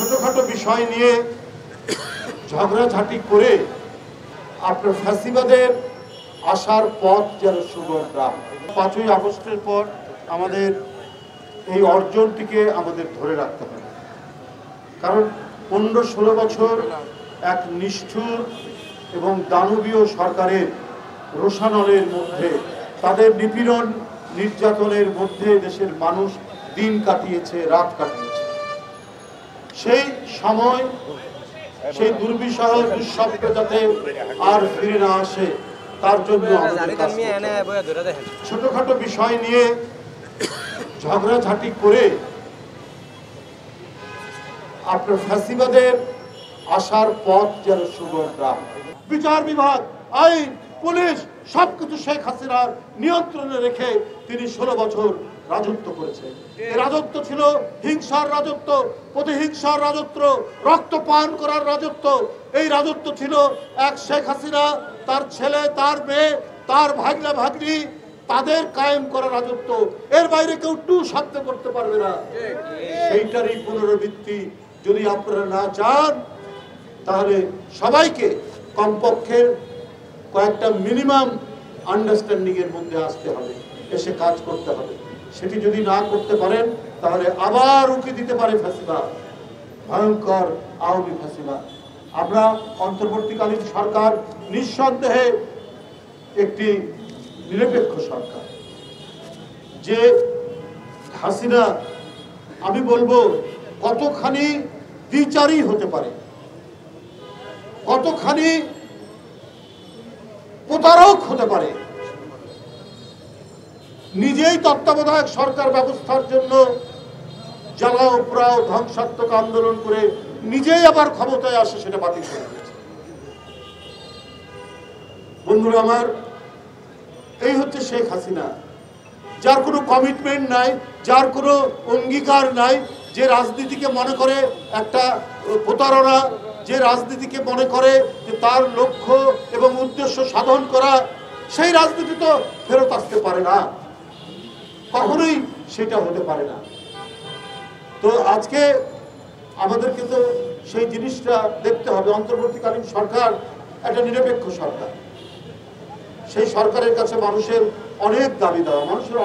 ছোটখাটো বিষয় নিয়ে ঝগড়াঝাটি করে আপনার ফ্যাসিবাদের আসার পথ যেন সুগম না। 5ই আগস্টের পর আমাদের এই অর্জনটিকে আমাদের ধরে রাখতে হবে, কারণ 15-16 বছর এক নিষ্ঠুর এবং দানবীয় সরকারের রোষানলের মধ্যে, তাদের নিপীড়ন নির্যাতনের মধ্যে দেশের মানুষ দিন কাটিয়েছে, রাত কাটিয়েছে। সেই সময়, সেই দুর্বিষহ দুঃস্বপ্ন যাতে আর ফিরে না আসে তার জন্য ছোটখাটো বিষয় নিয়ে ঝগড়াঝাটি করে আপনার ফ্যাসিবাদের আসার পথ যেন সুগম না। বিচার বিভাগ, আইন, পুলিশ সবকিছু শেখ হাসিনার নিয়ন্ত্রণে রেখে তিনি 16 বছর রাজত্ব করেছেন। এই রাজত্ব ছিল হিংসার রাজত্ব, প্রতিহিংসার রাজত্ব, রক্তপান করার রাজত্ব। এই রাজত্ব ছিল এক শেখ হাসিনা, তার ছেলে, তার মেয়ে, তার ভাগনা ভাগ্নি, তাদের কায়েম করা রাজত্ব। এর বাইরে কেউ টু শব্দ করতে পারবে না। সেইটারই পুনরাবৃত্তি যদি আপনারা না চান, তাহলে সবাইকে কমপক্ষে কয়েকটা মিনিমাম আন্ডারস্ট্যান্ডিং এর মধ্যে আসতে হবে, এসে কাজ করতে হবে। সেটি যদি না করতে পারেন তাহলে আবার উকি দিতে পারে ফ্যাসিবাদ, ভয়ঙ্কর আওয়ামী ফ্যাসিবাদ। আমরা অন্তর্বর্তীকালীন সরকার নিঃসন্দেহে একটি নিরপেক্ষ সরকার। যে হাসিনা, আমি বলবো কতখানি দ্বিচারী হতে পারে, কতখানি প্রতারক হতে পারে, নিজেই তত্ত্বাবধায়ক সরকার ব্যবস্থার জন্য জ্বালাও পোড়াও ধ্বংসাত্মক আন্দোলন করে নিজেই আবার ক্ষমতায় আসে সেটা বাতিল করে দিয়েছে। বন্ধুরা আমার, এই হচ্ছে শেখ হাসিনা, যার কোনো কমিটমেন্ট নাই, যার কোনো অঙ্গীকার নাই, যে রাজনীতিকে মনে করে একটা প্রতারণা, যে রাজনীতিকে মনে করে যে তার লক্ষ্য এবং উদ্দেশ্য সাধন করা, সেই রাজনীতি তো ফেরত আসতে পারে না, কখনোই সেটা হতে পারে না। তো আজকে আমাদেরকে তো সেই জিনিসটা দেখতে হবে। অন্তর্বর্তীকালীন সরকার একটা নিরপেক্ষ সরকার। সেই সরকারের কাছে মানুষের অনেক দাবি দেওয়া, মানুষের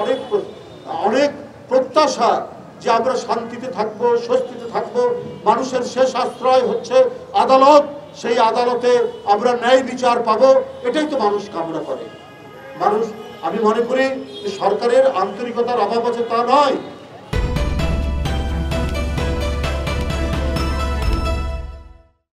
অনেক প্রত্যাশা যে আমরা শান্তিতে থাকবো, স্বস্তিতে থাকবো। মানুষের শেষ আশ্রয় হচ্ছে আদালত, সেই আদালতে আমরা ন্যায় বিচার পাবো, এটাই তো মানুষ কামনা করে। মানুষ, আমি মনে করি যে সরকারের আন্তরিকতার অভাব আছে তা নয়,